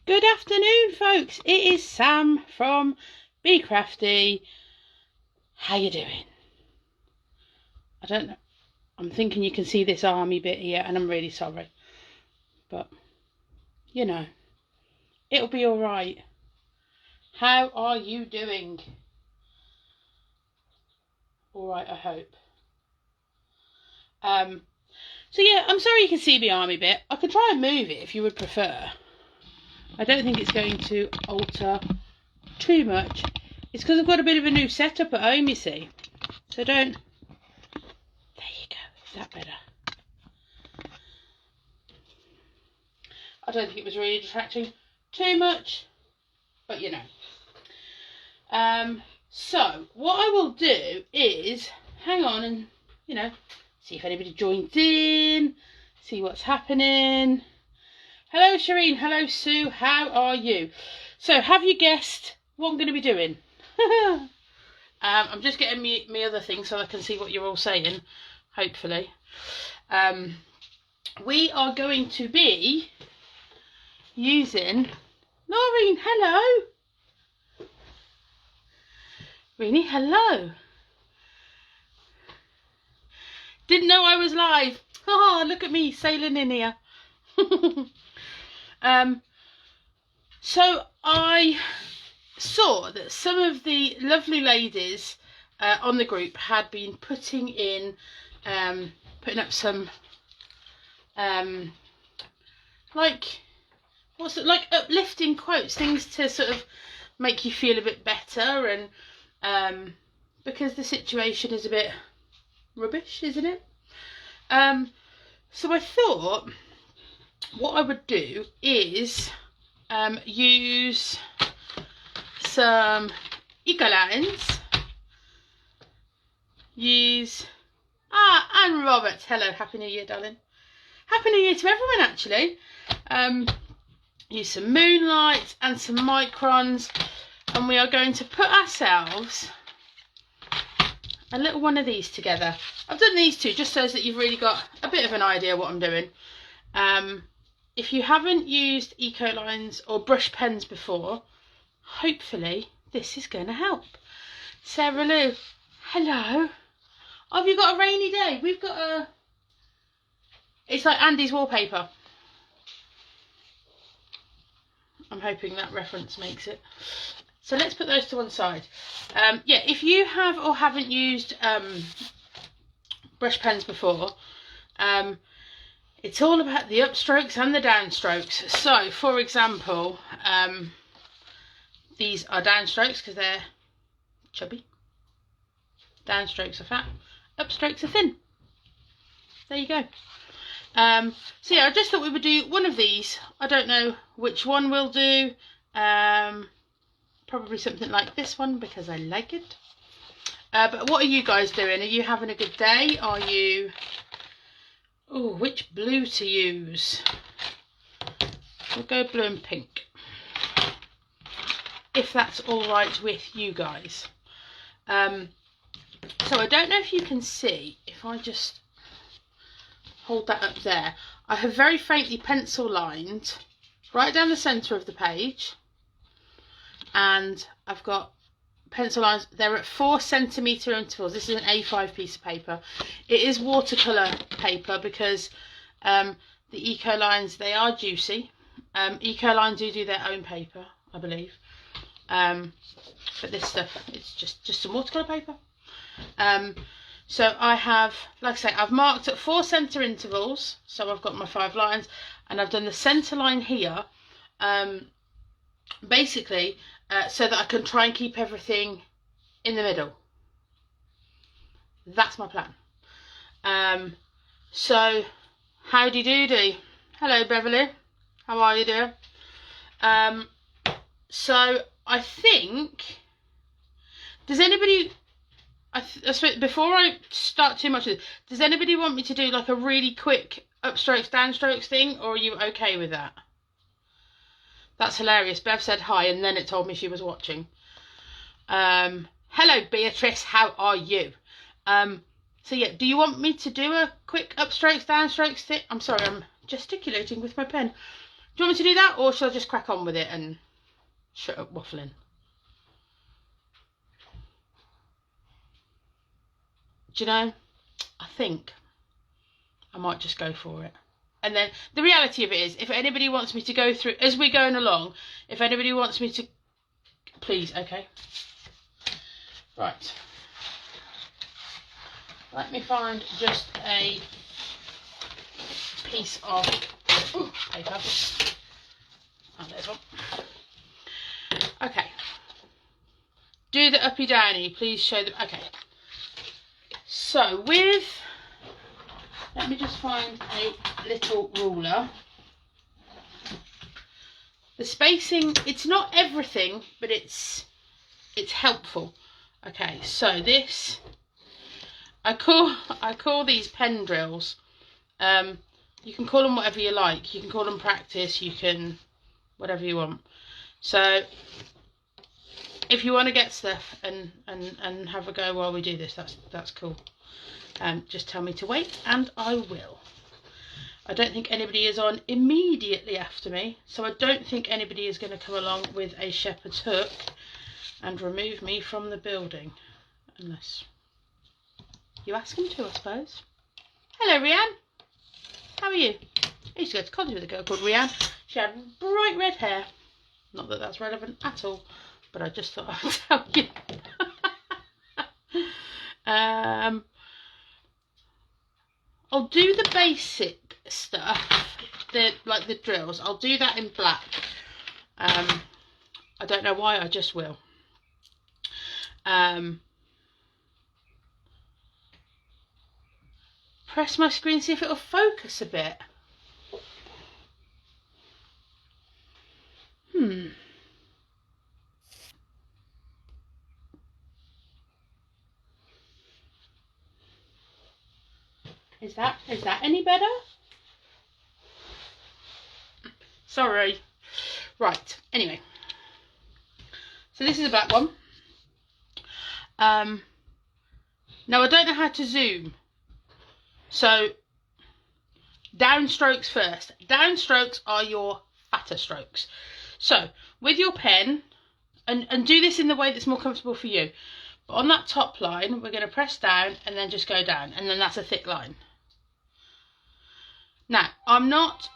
Good afternoon, folks. It is Sam from Be Crafty. How you doing? I don't know. I'm thinking you can see this army bit here, and I'm really sorry. But, you know, it'll be all right. How are you doing? All right, I hope. So yeah, I'm sorry you can see the army bit. I could try and move it if you would prefer. I don't think it's going to alter too much. It's because I've got a bit of a new setup at home, you see. So don't... There you go. Is that better? I don't think it was really distracting too much. But, you know. So, what I will do is hang on and, you know, see if anybody joins in. See what's happening. Hello Shireen, hello Sue, how are you? So have you guessed what I'm going to be doing? I'm just getting me other things so I can see what you're all saying, hopefully. We are going to be using... Noreen, hello. Reenie, hello. Didn't know I was live. Oh, look at me sailing in here. So I saw that some of the lovely ladies on the group had been putting up some like uplifting quotes, things to sort of make you feel a bit better, and because the situation is a bit rubbish, isn't it? So I thought what I would do is use some Ecolines. And Robert, hello, Happy New Year, darling. Happy New Year to everyone, actually. Use some Moonlights and some Microns, and we are going to put ourselves a little one of these together. I've done these two just so that you've really got a bit of an idea what I'm doing. If you haven't used Ecolines or brush pens before, hopefully this is going to help. Sarah Lou, hello. Oh, have you got a rainy day? We've got a... It's like Andy's wallpaper. I'm hoping that reference makes it. So let's put those to one side. Yeah, if you have or haven't used brush pens before, it's all about the upstrokes and the downstrokes. So, for example, these are downstrokes because they're chubby. Downstrokes are fat. Upstrokes are thin. There you go. So yeah, I just thought we would do one of these. I don't know which one we'll do. Probably something like this one because I like it. But what are you guys doing? Are you having a good day? Are you... Oh, which blue to use? We'll go blue and pink, if that's all right with you guys. So I don't know if you can see, if I just hold that up there, I have very faintly pencil lined right down the centre of the page, and I've got pencil lines. They're at 4 centimetre intervals. This is an A5 piece of paper. It is watercolour paper because the Ecolines, they are juicy. Ecoline do their own paper, I believe. But this stuff, it's just some watercolour paper. So I have, like I say, I've marked at 4 centre intervals. So I've got my 5 lines, and I've done the centre line here, basically, so that I can try and keep everything in the middle. That's my plan. So, howdy doody. Hello Beverly, how are you dear? So I think, does anybody, before I start too much of this, does anybody want me to do like a really quick upstrokes downstrokes thing, or are you okay with that? That's hilarious. Bev said hi and then it told me she was watching. Hello Beatrice, how are you? So yeah, do you want me to do a quick upstrokes downstrokes thing? I'm sorry, I'm gesticulating with my pen. Do you want me to do that, or shall I just crack on with it and shut up waffling? Do you know, I think I might just go for it. And then the reality of it is, if anybody wants me to go through, as we're going along, if anybody wants me to, please, okay. Right. Let me find just a piece of paper. Oh, there's one. Okay. Do the uppy downy. Please show them. Okay. So with, let me just find a little ruler. The spacing, it's not everything, but it's helpful. Okay, so this, I call these pen drills. You can call them whatever you like. You can call them practice. You can whatever you want. So if you want to get stuff and have a go while we do this, that's cool. Just tell me to wait and I will. I don't think anybody is on immediately after me, so I don't think anybody is going to come along with a shepherd's hook and remove me from the building, unless you ask them to, I suppose. Hello, Rianne. How are you? I used to go to college with a girl called Rianne. She had bright red hair. Not that that's relevant at all, but I just thought I would tell you. I'll do the basic stuff, like the drills. I'll do that in black. I don't know why, I just will. Press my screen, see if it'll focus a bit. Is that any better? Sorry. Right, anyway. So this is a black one. Now I don't know how to zoom. So downstrokes first. Downstrokes are your fatter strokes. So with your pen, and do this in the way that's more comfortable for you. But on that top line, we're going to press down and then just go down, and then that's a thick line. Now, I'm not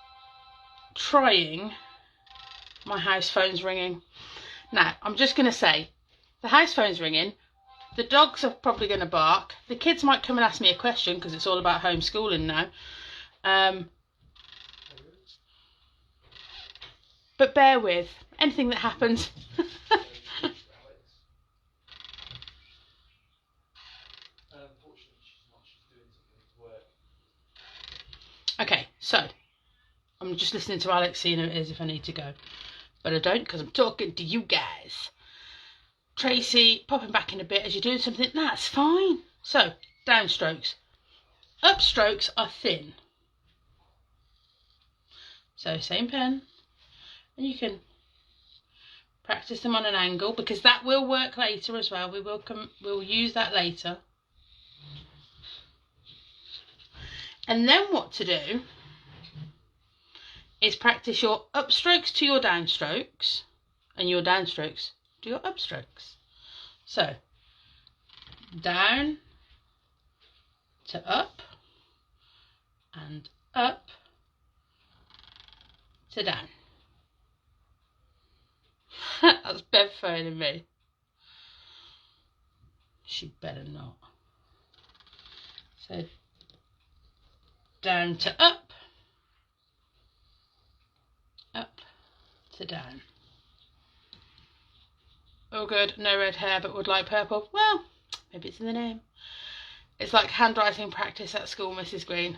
trying, my house phone's ringing. Now, I'm just going to say, the house phone's ringing, the dogs are probably going to bark, the kids might come and ask me a question because it's all about homeschooling now. But bear with, anything that happens. Okay, so I'm just listening to Alex, seeing who it is if I need to go. But I don't, because I'm talking to you guys. Tracy, popping back in a bit as you're doing something. That's fine. So, downstrokes. Upstrokes are thin. So, same pen. And you can practice them on an angle, because that will work later as well. We'll use that later. And then what to do is practice your upstrokes to your downstrokes and your downstrokes to your upstrokes. So down to up and up to down. That's Bev phoning me. She better not. So down to up, up to down. Oh good, no red hair but would like purple. Well, maybe it's in the name. It's like handwriting practice at school, Mrs. Green.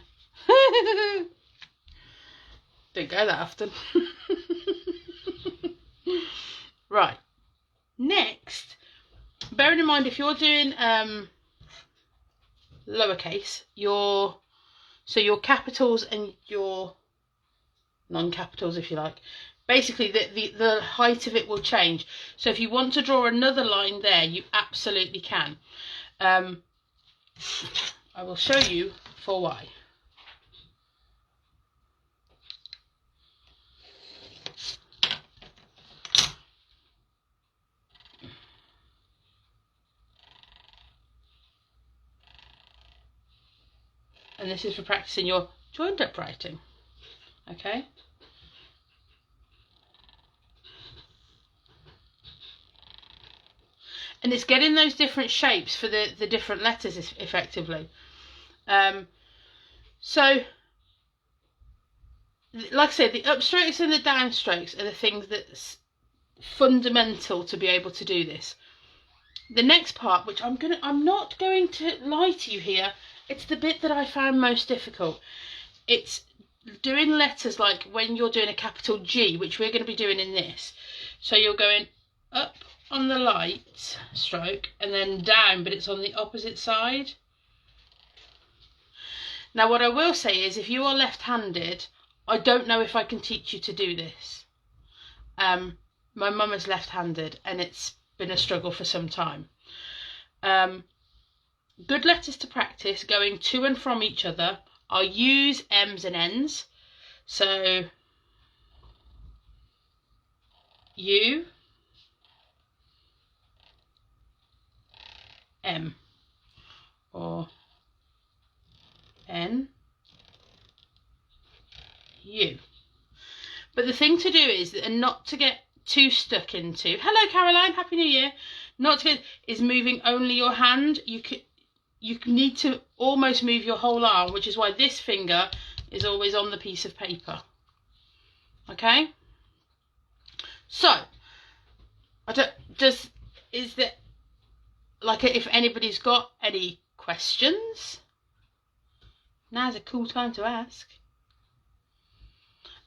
Didn't go that often. Right, next, bearing in mind if you're doing lowercase, your capitals and your non-capitals, if you like, basically the height of it will change. So if you want to draw another line there, you absolutely can. I will show you for why. and this is for practicing your joined up writing. Okay. And it's getting those different shapes for the different letters effectively. So, like I said, the upstrokes and the downstrokes are the things that's fundamental to be able to do this. The next part, which I'm not going to lie to you here, it's the bit that I found most difficult. It's doing letters like when you're doing a capital G, which we're going to be doing in this. So you're going up on the light stroke and then down, but it's on the opposite side. Now what I will say is, if you are left-handed, I don't know if I can teach you to do this. My mum is left-handed and it's been a struggle for some time. Good letters to practice going to and from each other are U's, M's and N's. So U, M, or N, U. But the thing to do is, and not to get too stuck into, hello Caroline, Happy New Year, not to get, is moving only your hand. You need to almost move your whole arm, which is why this finger is always on the piece of paper. Okay? So, is there, like, if anybody's got any questions, now's a cool time to ask.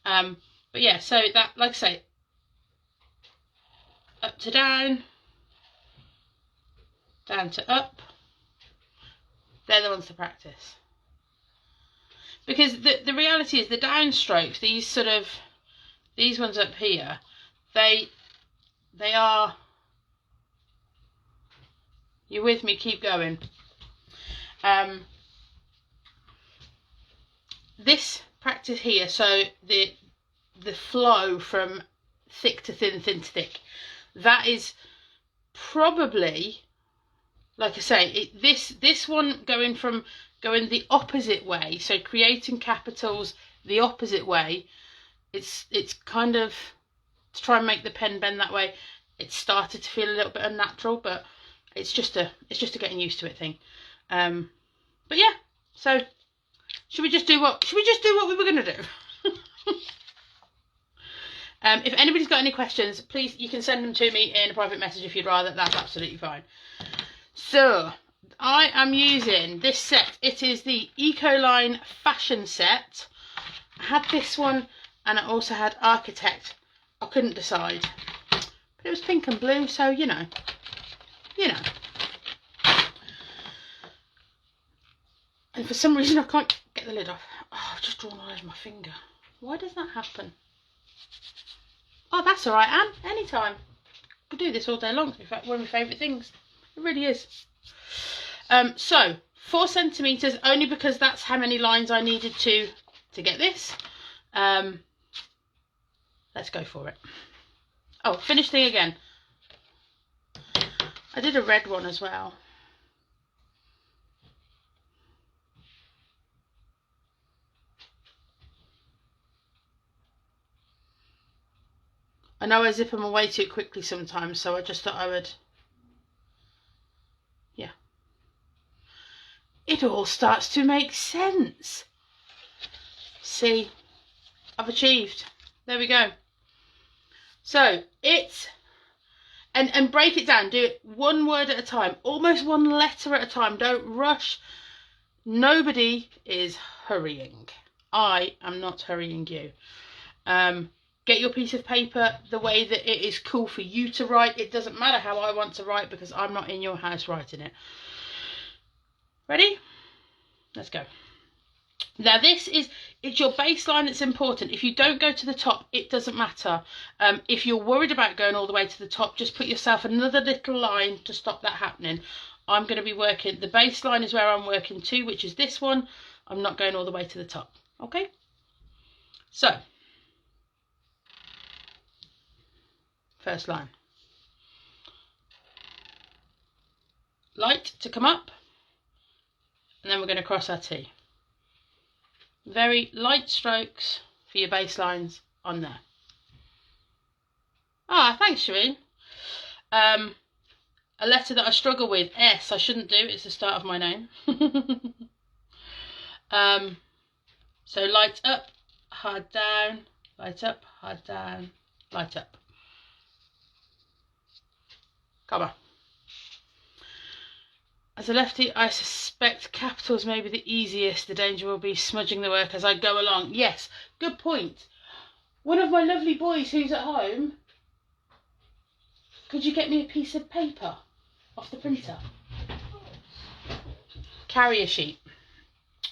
But yeah, so that, like I say, up to down, down to up, they're the ones to practice. Because the reality is the downstrokes, these ones up here, they are, you're with me, keep going. This practice here, so the flow from thick to thin, thin to thick, that is probably, like I say, this one going the opposite way, so creating capitals the opposite way, it's kind of, to try and make the pen bend that way, it started to feel a little bit unnatural, but it's just a getting used to it thing. But yeah, so should we just do what we were going to do? If anybody's got any questions, please, you can send them to me in a private message if you'd rather. That's absolutely fine. So, I am using this set. It is the Ecoline Fashion Set. I had this one, and I also had Architect. I couldn't decide. But it was pink and blue, so, you know. And for some reason, I can't get the lid off. Oh, I've just drawn all over my finger. Why does that happen? Oh, that's all right, Anne. Anytime. Could do this all day long. In fact, one of my favourite things. It really is. So 4 centimetres, only because that's how many lines I needed to get this. Let's go for it. Oh, finish thing again. I did a red one as well. I know I zip them away too quickly sometimes, so I just thought I would, yeah. It all starts to make sense. See, I've achieved. There we go. So it's, and break it down. Do it one word at a time, almost one letter at a time. Don't rush. Nobody is hurrying. I am not hurrying you. Get your piece of paper the way that it is cool for you to write. It doesn't matter how I want to write because I'm not in your house writing it. Ready? Let's go. Now this is, it's your baseline that's important. If you don't go to the top, it doesn't matter. If you're worried about going all the way to the top, just put yourself another little line to stop that happening. I'm going to be working, the baseline is where I'm working to, which is this one. I'm not going all the way to the top. Okay? So, first line. Light to come up, and then we're going to cross our T. very light strokes for your baselines on there. Ah, thanks, Shireen. A letter that I struggle with, S, I shouldn't do, it's the start of my name. So light up, hard down, light up, hard down, light up. Come on. As a lefty, I suspect capitals may be the easiest. The danger will be smudging the work as I go along. Yes, good point. One of my lovely boys who's at home, could you get me a piece of paper off the printer? Carrier sheet.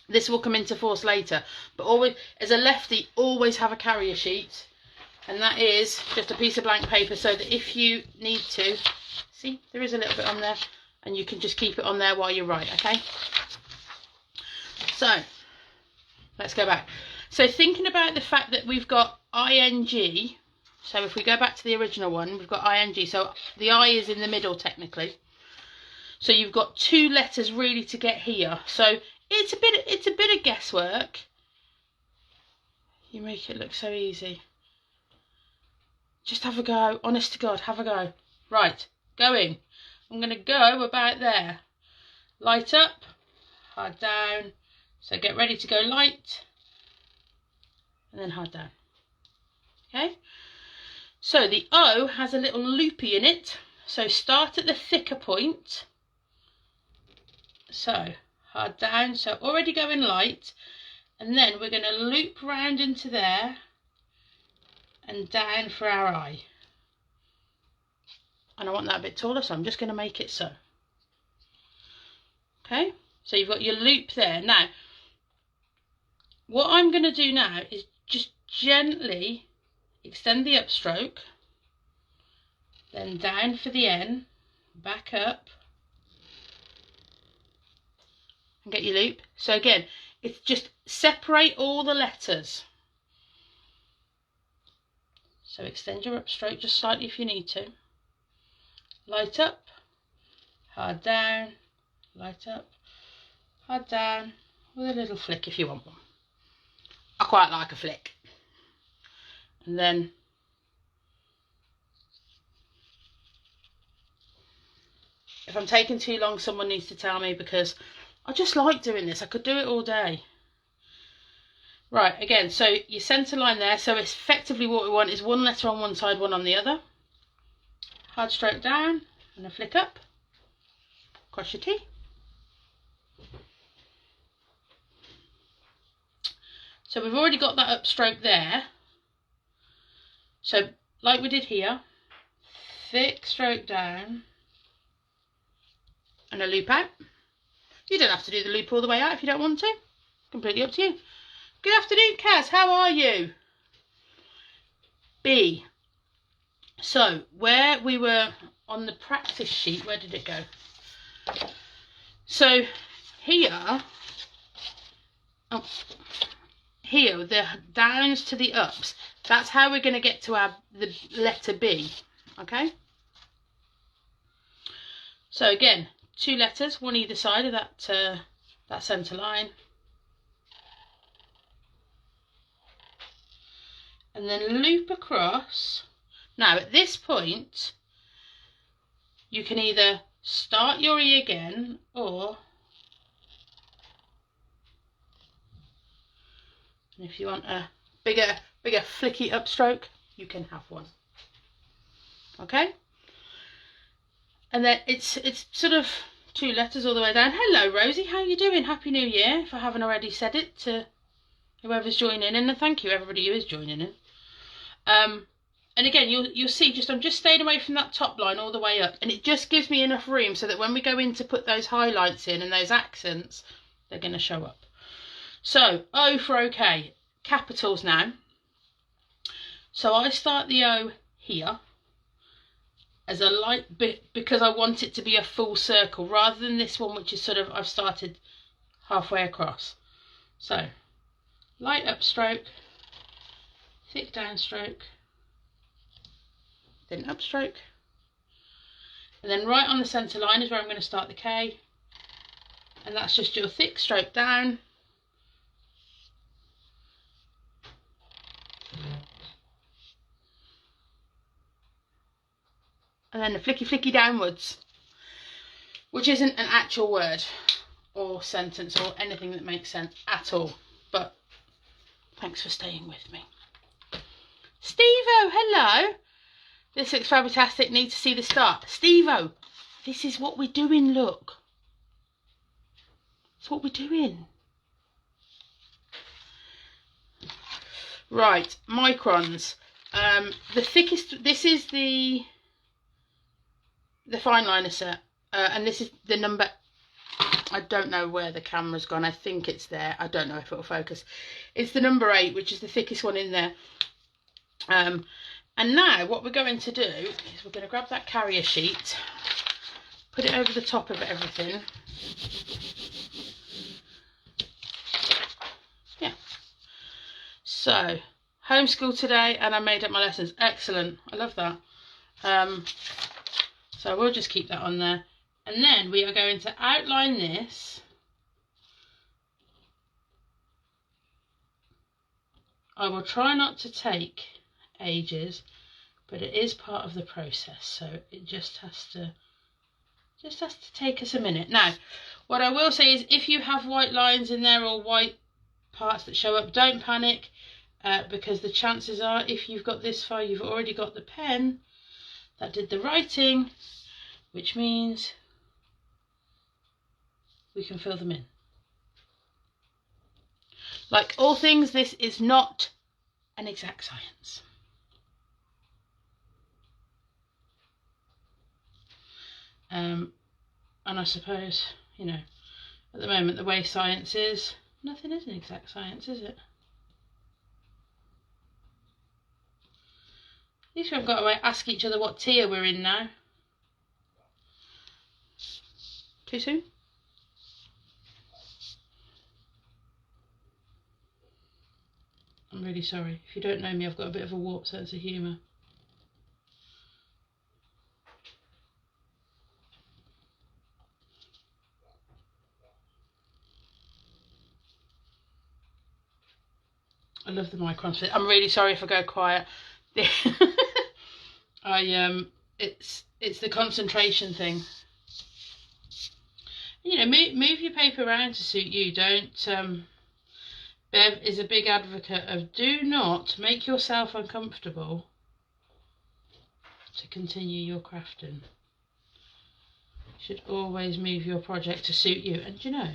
This will come into force later, but always, as a lefty, always have a carrier sheet, and that is just a piece of blank paper, so that if you need to, see, there is a little bit on there, and you can just keep it on there while you write, okay? So, let's go back. So thinking about the fact that we've got ing, so if we go back to the original one, we've got ing, so the I is in the middle technically. So you've got two letters really to get here. So it's a bit of guesswork. You make it look so easy. Just have a go, honest to God, have a go. Right, going. I'm going to go about there. Light up, hard down. So get ready to go light, and then hard down. Okay? So the O has a little loopy in it. So start at the thicker point. So hard down, so already going light. And then we're going to loop round into there and down for our I. And I want that a bit taller, so I'm just going to make it so. Okay, so you've got your loop there. Now, what I'm going to do now is just gently extend the upstroke, then down for the N, back up, and get your loop. So again, it's just separate all the letters. So extend your upstroke just slightly if you need to. Light up, hard down, light up, hard down, with a little flick if you want one. I quite like a flick. And then if I'm taking too long, someone needs to tell me, because I just like doing this. I could do it all day. Right, again, so your centre line there. So effectively what we want is one letter on one side, one on the other. Hard stroke down and a flick up. Cross your T. So we've already got that upstroke there. So like we did here, thick stroke down and a loop out. You don't have to do the loop all the way out if you don't want to. Completely up to you. Good afternoon, Kaz. How are you? B. So where we were on the practice sheet, where did it go? So here, here, the downs to the ups, that's how we're going to get to the letter B, okay? So again, two letters, one either side of that centre line. And then loop across. Now at this point, you can either start your E again, or if you want a bigger flicky upstroke, you can have one. Okay? And then it's sort of two letters all the way down. Hello Rosie, how are you doing? Happy New Year, if I haven't already said it to whoever's joining in, and thank you everybody who is joining in. And again, you'll see, I'm just staying away from that top line all the way up, and it just gives me enough room so that when we go in to put those highlights in and those accents, they're going to show up. So O for OK, capitals now. So I start the O here as a light bit because I want it to be a full circle rather than this one, which is sort of, I've started halfway across. So light upstroke, thick downstroke, then upstroke, and then right on the centre line is where I'm going to start the K, and that's just your thick stroke down and then the flicky flicky downwards, which isn't an actual word or sentence or anything that makes sense at all, but thanks for staying with me. Steve-o, hello. This looks fantastic. Need to see the start. Steve-o, this is what we're doing, look. It's what we're doing. Right, Microns. The thickest, this is the fine liner set, and this is the number, I don't know where the camera's gone, I think it's there, I don't know if it'll focus. It's the number 8, which is the thickest one in there. And now what we're going to do is we're going to grab that carrier sheet, put it over the top of everything. Yeah. So, homeschool today, and I made up my lessons. Excellent. I love that. So we'll just keep that on there. And then we are going to outline this. I will try not to take ages, but it is part of the process, so it just has to take us a minute. Now, what I will say is, if you have white lines in there or white parts that show up, don't panic, because the chances are, if you've got this far, you've already got the pen that did the writing, which means we can fill them in. Like all things, this is not an exact science. And I suppose, you know, at the moment, the way science is, nothing is an exact science, is it? At least we haven't got to ask each other what tier we're in now. Too soon? I'm really sorry. If you don't know me, I've got a bit of a warped sense of humour. I love the Microns. I'm really sorry if I go quiet. It's the concentration thing. You know, move your paper around to suit you. Don't. Bev is a big advocate of do not make yourself uncomfortable to continue your crafting. You should always move your project to suit you. And you know,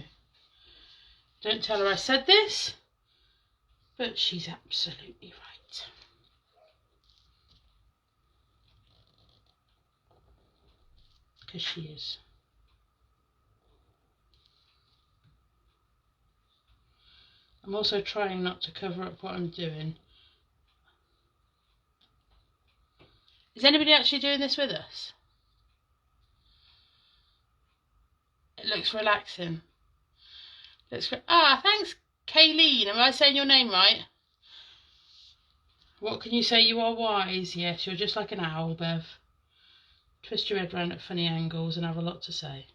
don't tell her I said this, but she's absolutely right. Because she is. I'm also trying not to cover up what I'm doing. Is anybody actually doing this with us? It looks relaxing. Thanks, Kayleen. Am I saying your name right? What can you say? You are wise. Yes, you're just like an owl, Bev. Twist your head round at funny angles and have a lot to say.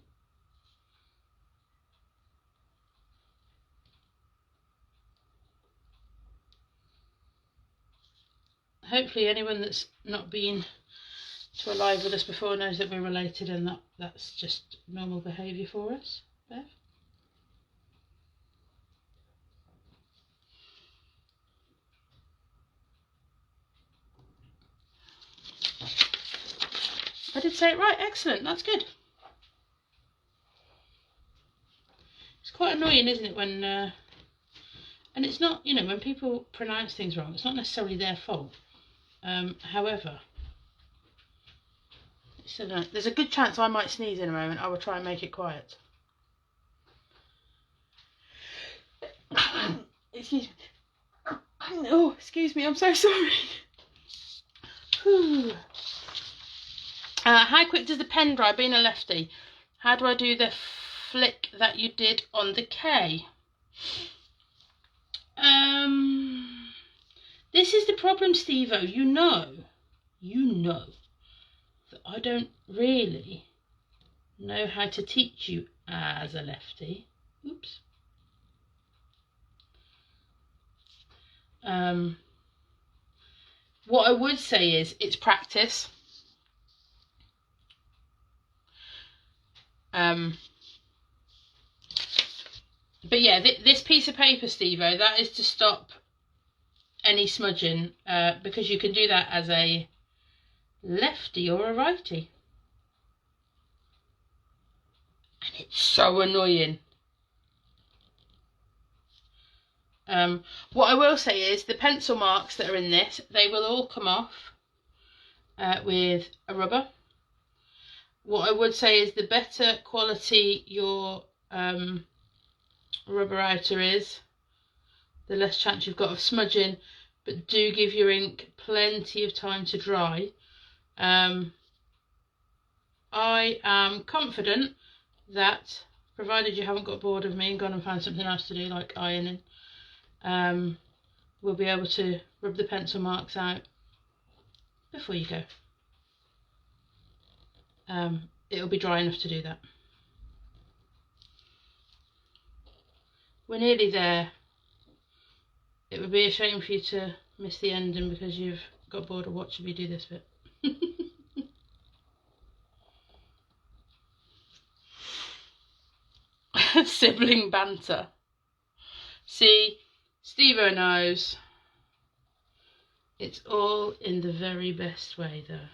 Hopefully anyone that's not been to a live with us before knows that we're related, and that's just normal behaviour for us. Bev? I did say it right. Excellent. That's good. It's quite annoying, isn't it, when and it's not, you know, when people pronounce things wrong, it's not necessarily their fault. However, so there's a good chance I might sneeze in a moment. I will try and make it quiet. Excuse me. Oh, excuse me. I'm so sorry. How quick does the pen dry? Being a lefty, how do I do the flick that you did on the K? This is the problem, Steve-o. You know that I don't really know how to teach you as a lefty. Oops. What I would say is it's practice. But yeah, this piece of paper, Steve-O, that is to stop any smudging, because you can do that as a lefty or a righty. And it's so annoying. What I will say is the pencil marks that are in this, they will all come off with a rubber. What I would say is the better quality your rubber outer is, the less chance you've got of smudging, but do give your ink plenty of time to dry. I am confident that, provided you haven't got bored of me and gone and found something else to do like ironing, we'll be able to rub the pencil marks out before you go. It'll be dry enough to do that. We're nearly there. It would be a shame for you to miss the ending because you've got bored of watching me do this bit. Sibling banter. See, Steve-O knows. It's all in the very best way though.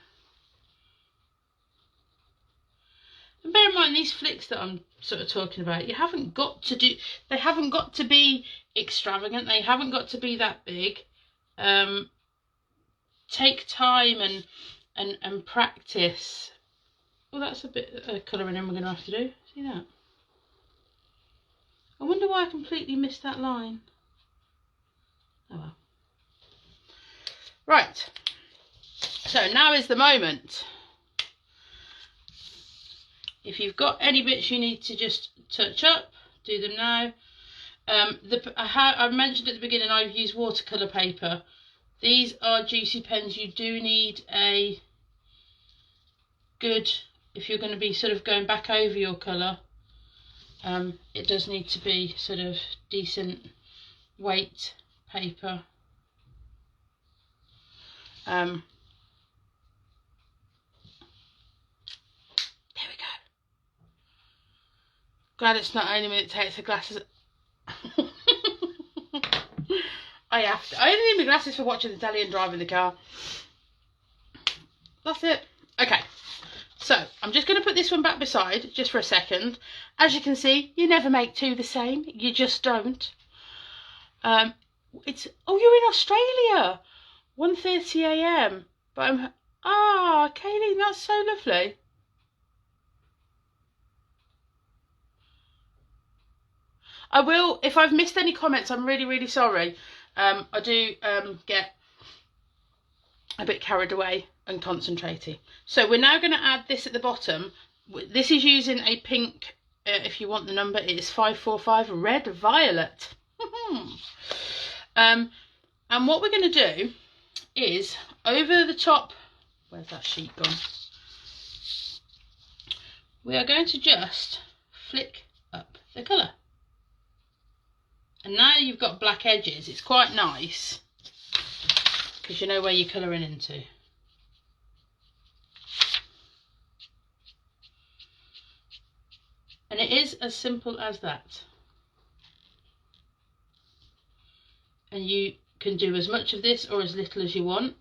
And bear in mind, these flicks that I'm sort of talking about, they haven't got to be extravagant, they haven't got to be that big. Take time and practice. Well, that's a bit of colouring in we're going to have to do. See that? I wonder why I completely missed that line. Oh well. Right. So now is the moment. If you've got any bits you need to just touch up, do them now. I mentioned at the beginning I've used watercolour paper. These are juicy pens. You do need a good, if you're going to be sort of going back over your colour, it does need to be sort of decent weight paper. Glad it's not only me that takes the glasses. I only need my glasses for watching the telly and driving the car. That's it. Okay, so I'm just going to put this one back beside just for a second. As you can see, you never make two the same. You just don't. Oh, you're in Australia. 1:30 AM. But Kayleen, that's so lovely. I will, if I've missed any comments, I'm really, really sorry. I do get a bit carried away and concentrating. So we're now going to add this at the bottom. This is using a pink, if you want the number, it is 545 Red Violet. And what we're going to do is over the top, where's that sheet gone? We are going to just flick up the colour. And now you've got black edges, it's quite nice because you know where you're colouring into. And it is as simple as that. And you can do as much of this or as little as you want.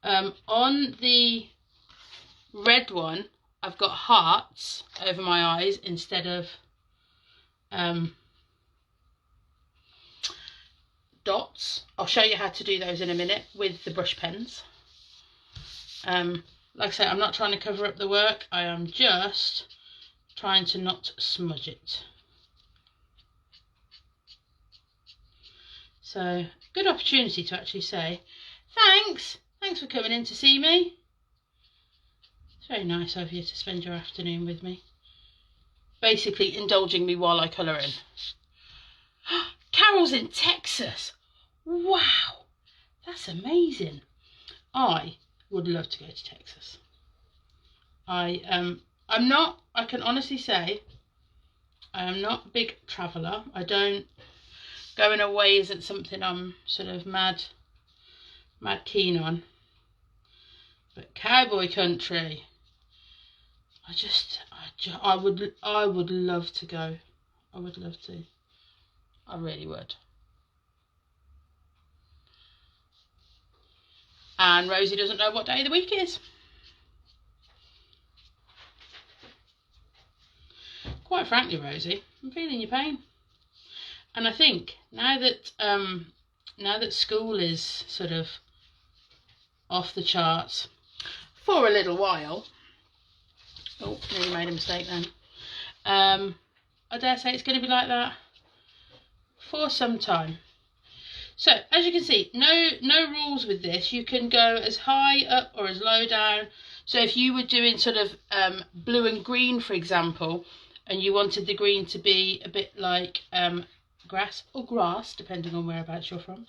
On the red one, I've got hearts over my eyes instead of dots. I'll show you how to do those in a minute with the brush pens. Like I say, I'm not trying to cover up the work, I am just trying to not smudge it. So, good opportunity to actually say thanks for coming in to see me. It's very nice of you to spend your afternoon with me, basically indulging me while I colour in. Carol's in Texas. Wow, that's amazing. I would love to go to Texas. I can honestly say I am not a big traveller. I don't, going away isn't something I'm sort of mad keen on. But cowboy country, I would love to go. I would love to. I really would. And Rosie doesn't know what day of the week it is. Quite frankly, Rosie, I'm feeling your pain. And I think now that school is sort of off the charts for a little while. Oh, nearly made a mistake then. I dare say it's going to be like that for some time. So, as you can see, no rules with this. You can go as high up or as low down. So if you were doing sort of blue and green, for example, and you wanted the green to be a bit like grass or grass, depending on whereabouts you're from,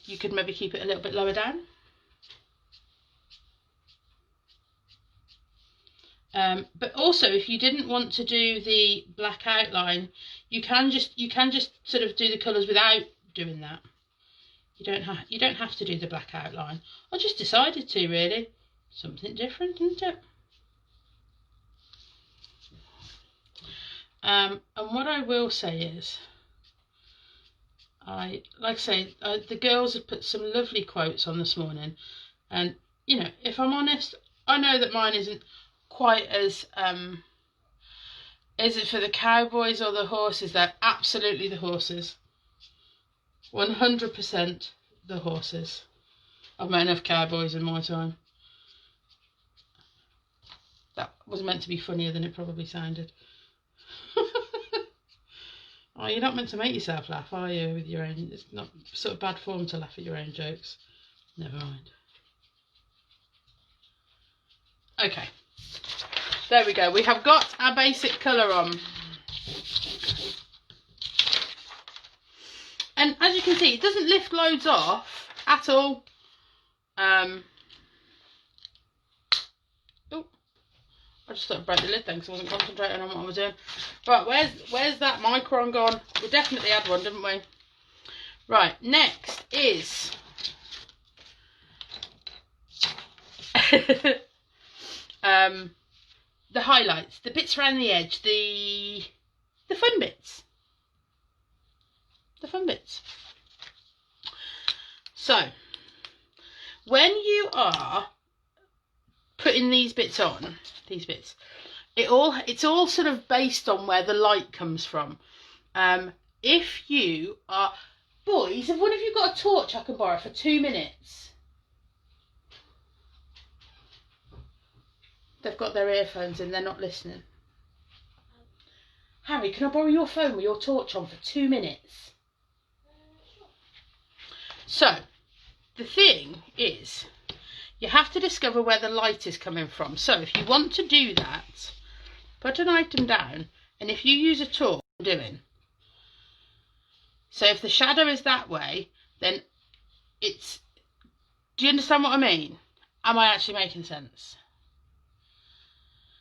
you could maybe keep it a little bit lower down. But also, if you didn't want to do the black outline, you can just sort of do the colours without doing that. You don't have to do the black outline. I just decided to, really. Something different, isn't it? And what I will say is, the girls have put some lovely quotes on this morning, and you know, if I'm honest, I know that mine isn't quite as is it for the cowboys or the horses? They're absolutely the horses. 100% the horses. I've met enough cowboys in my time. That was meant to be funnier than it probably sounded. Oh, you're not meant to make yourself laugh, are you? With your own, it's not sort of bad form to laugh at your own jokes. Never mind. Okay, there we go. We have got our basic colour on. And as you can see, it doesn't lift loads off at all. Oh, I just thought I'd break the lid then because I wasn't concentrating on what I was doing. Right, where's that Micron gone? We definitely had one, didn't we? Right, next is the highlights, the bits around the edge, the fun bits. The fun bits. So, when you are putting these bits on, it's all sort of based on where the light comes from. If you are, boys, have one of you got a torch I can borrow for 2 minutes? They've got their earphones in, they're not listening. Harry, can I borrow your phone with your torch on for 2 minutes? So, the thing is, you have to discover where the light is coming from. So, if you want to do that, put an item down, and if you use a torch, doing. So, if the shadow is that way, then it's... Do you understand what I mean? Am I actually making sense?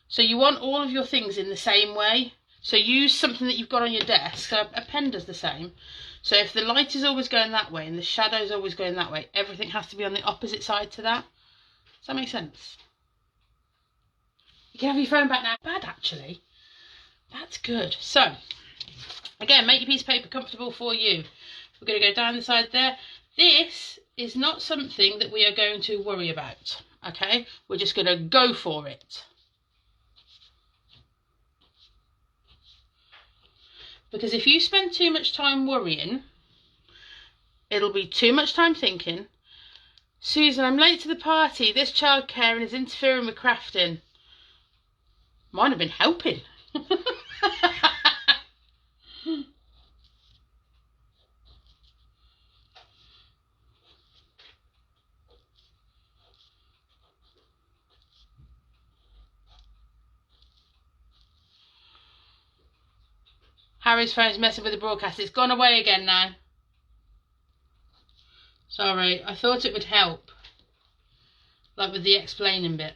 So, you want all of your things in the same way. So, use something that you've got on your desk. So, a pen does the same. So if the light is always going that way and the shadow is always going that way, everything has to be on the opposite side to that. Does that make sense? You can have your phone back now. Bad, actually. That's good. So, again, make your piece of paper comfortable for you. We're going to go down the side there. This is not something that we are going to worry about. Okay? We're just going to go for it. Because if you spend too much time worrying, it'll be too much time thinking, Susan, I'm late to the party, this childcare and is interfering with crafting. Mine have been helping. Harry's phone's messing with the broadcast. It's gone away again now. Sorry, I thought it would help. Like with the explaining bit.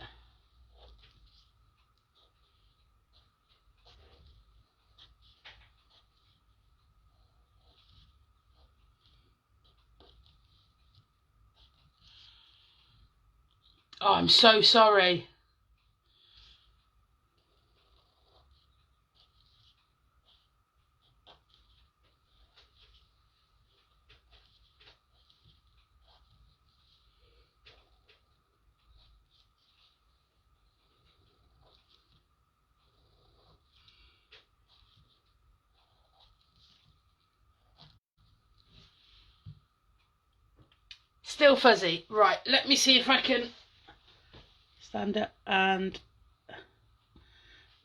Oh, I'm so sorry. Still fuzzy. Right, let me see if I can stand up and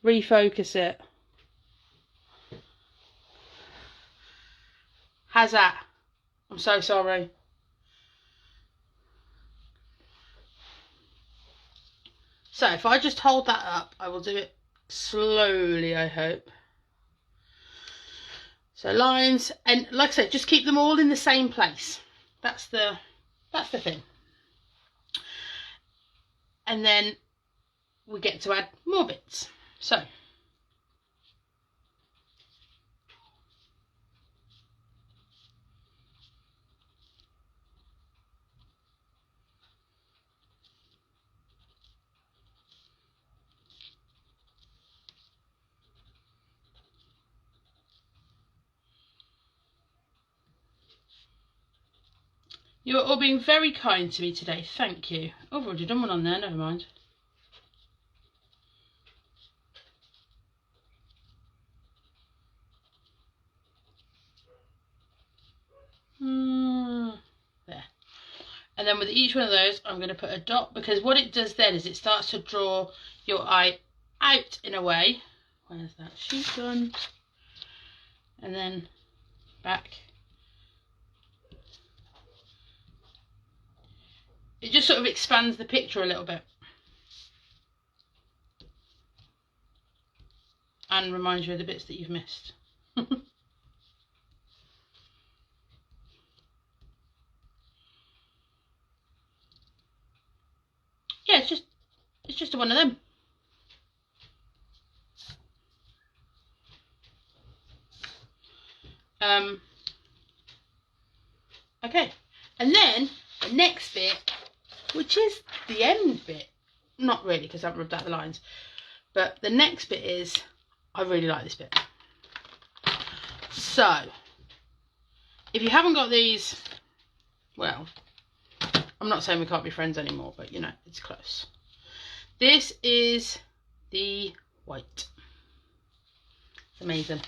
refocus it. How's that? I'm so sorry. So if I just hold that up, I will do it slowly, I hope. So lines, and like I said, just keep them all in the same place. That's the thing. And then we get to add more bits. So you're all being very kind to me today. Thank you. Oh, I've already done one on there. Never mind. There. And then with each one of those, I'm going to put a dot, because what it does then is it starts to draw your eye out in a way. Where's that sheet gone? And then back. It just sort of expands the picture a little bit. And reminds you of the bits that you've missed. Yeah, it's just one of them. Okay, and then the next bit, which is the end bit, not really because I've rubbed out the lines, but the next bit is, I really like this bit. So if you haven't got these, well, I'm not saying we can't be friends anymore, but you know, it's close. This is the white. It's amazing.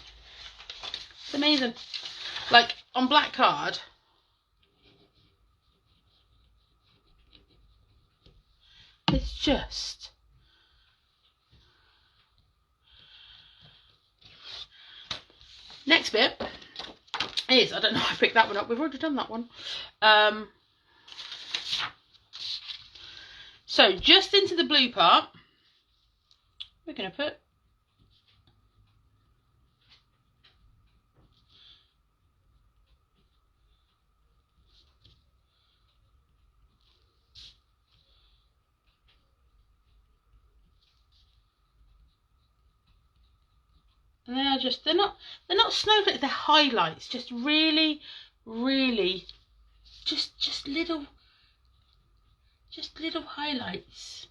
It's amazing. Like on black card, it's just next bit is, I don't know, I picked that one up, we've already done that one. So just into the blue part, we're going to put and they are just, they're not snowflakes, they're highlights, just really just little highlights.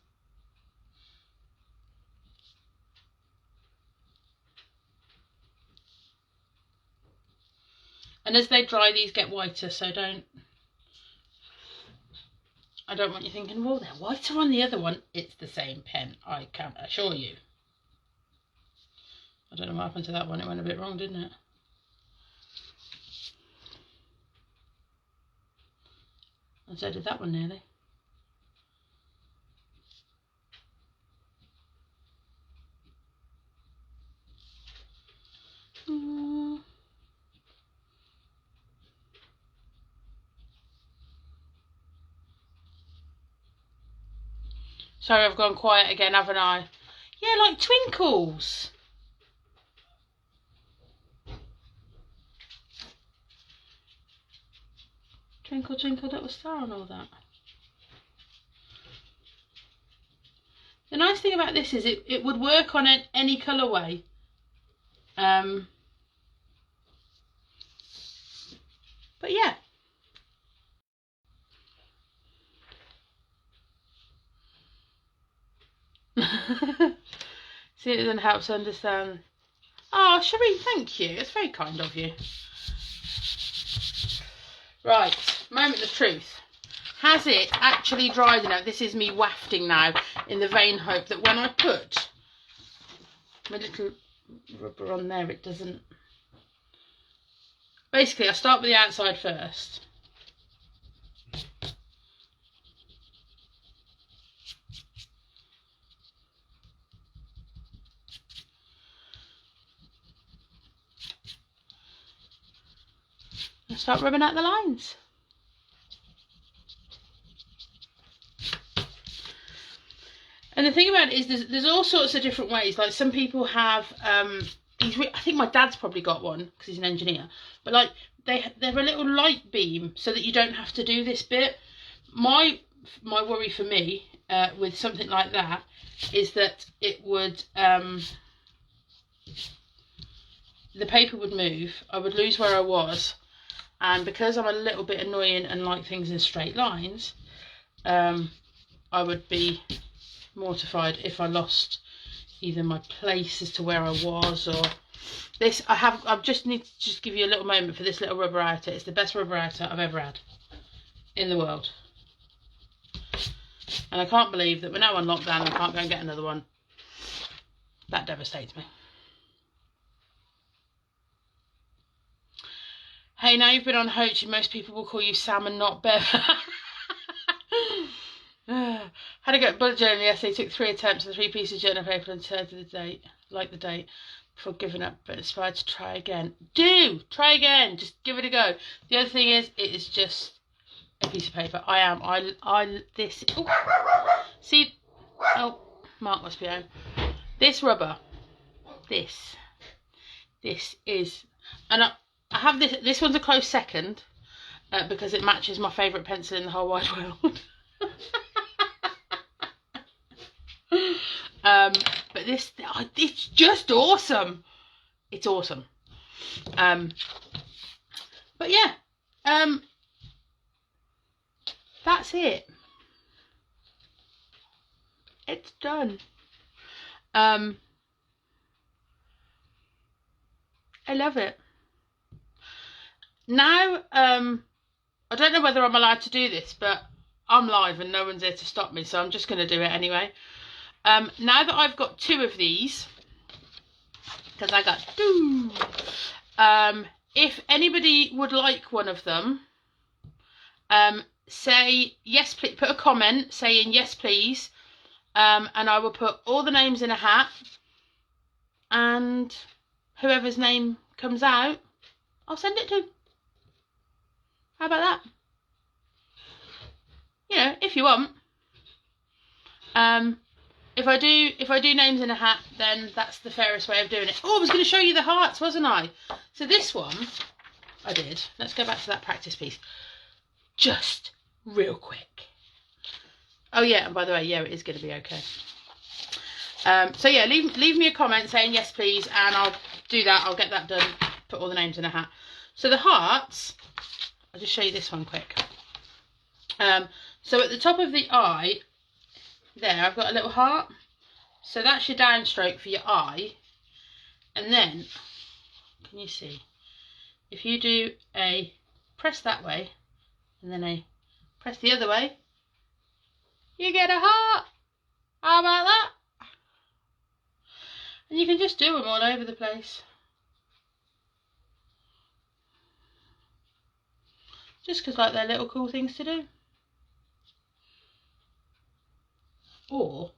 And as they dry, these get whiter, so I don't want you thinking, well, they're whiter on the other one. It's the same pen, I can assure you. I don't know what happened to that one. It went a bit wrong, didn't it? And so did that one nearly. Sorry, I've gone quiet again, haven't I? Yeah, like twinkles. Twinkle, twinkle, little star and all that. The nice thing about this is it would work on any colourway. But yeah. See, it then helps understand. Oh, Cherie, thank you. It's very kind of you. Right, moment of truth. Has it actually dried enough? This is me wafting now in the vain hope that when I put my little rubber on there, it doesn't. Basically, I start with the outside first. And start rubbing out the lines. And the thing about it is there's all sorts of different ways. Like some people have, I think my dad's probably got one because he's an engineer. But like they're a little light beam so that you don't have to do this bit. My worry for me with something like that is that it would, the paper would move. I would lose where I was. And because I'm a little bit annoying and like things in straight lines, I would be mortified if I lost either my place as to where I was or this. I just need to just give you a little moment for this little rubber outer. It's the best rubber outer I've ever had in the world. And I can't believe that we're now on lockdown and I can't go and get another one. That devastates me. Hey, now you've been on Hochi, most people will call you Sam and not Bev. Had to get bullet journal yesterday, took 3 attempts and 3 pieces of journal paper and turned to the date, before giving up, but inspired to try again. Try again, just give it a go. The other thing is, it is just a piece of paper. See, oh, Mark must be home. This rubber, this is, and I have this one's a close second, because it matches my favourite pencil in the whole wide world. But this, it's just awesome. It's awesome. But yeah, that's it. It's done. I love it. Now, I don't know whether I'm allowed to do this, but I'm live and no one's here to stop me, so I'm just going to do it anyway. Now that I've got 2 of these, because I got 2, if anybody would like one of them, say yes please, put a comment saying yes please, and I will put all the names in a hat, and whoever's name comes out, I'll send it to. How about that? You know, if you want. If I do names in a hat, then that's the fairest way of doing it. Oh, I was going to show you the hearts, wasn't I? So this one, I did. Let's go back to that practice piece. Just real quick. Oh yeah, and by the way, yeah, it is going to be okay. So yeah, leave me a comment saying yes please, and I'll do that. I'll get that done. Put all the names in a hat. So the hearts, I'll just show you this one quick. So at the top of the eye, there, I've got a little heart. So that's your downstroke for your eye. And then, can you see? If you do a press that way, and then a press the other way, you get a heart. How about that? And you can just do them all over the place. Just because like they're little cool things to do. Or,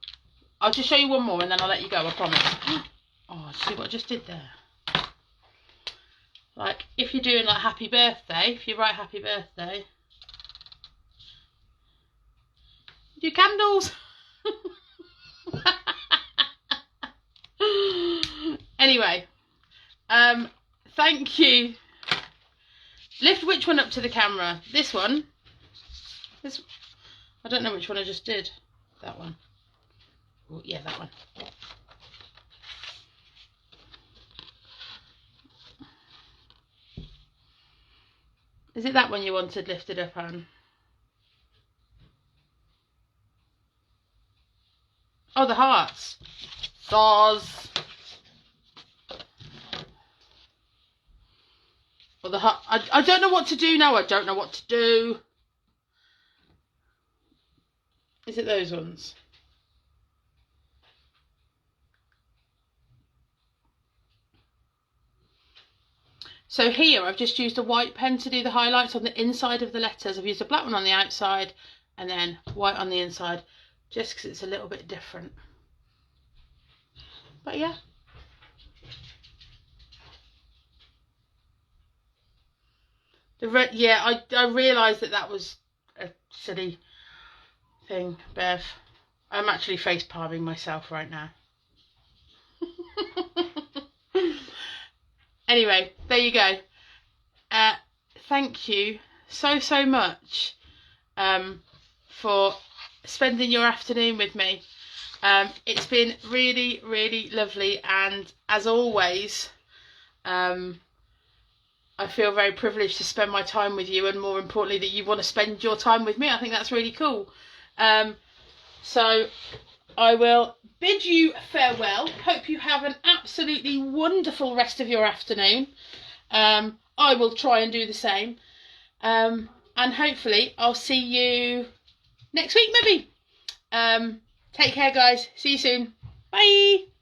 I'll just show you one more and then I'll let you go, I promise. Oh, see what I just did there? Like, if you're doing like happy birthday, if you write happy birthday, do candles. Anyway, thank you. Lift which one up to the camera? This one? This, I don't know which one I just did. That one. Oh, yeah, that one. Is it that one you wanted lifted up, Anne? Oh, the hearts. Stars. Or the heart. I don't know what to do now. I don't know what to do. Is it those ones? So here I've just used a white pen to do the highlights on the inside of the letters. I've used a black one on the outside and then white on the inside just because it's a little bit different. But yeah. Yeah, I realised that was a silly thing, Bev. I'm actually face palming myself right now. Anyway, there you go. Thank you so much for spending your afternoon with me. It's been really lovely, and as always, I feel very privileged to spend my time with you, and more importantly that you want to spend your time with me. I think that's really cool. So I will bid you farewell. Hope you have an absolutely wonderful rest of your afternoon. I will try and do the same. And hopefully I'll see you next week maybe. Take care guys. See you soon. Bye.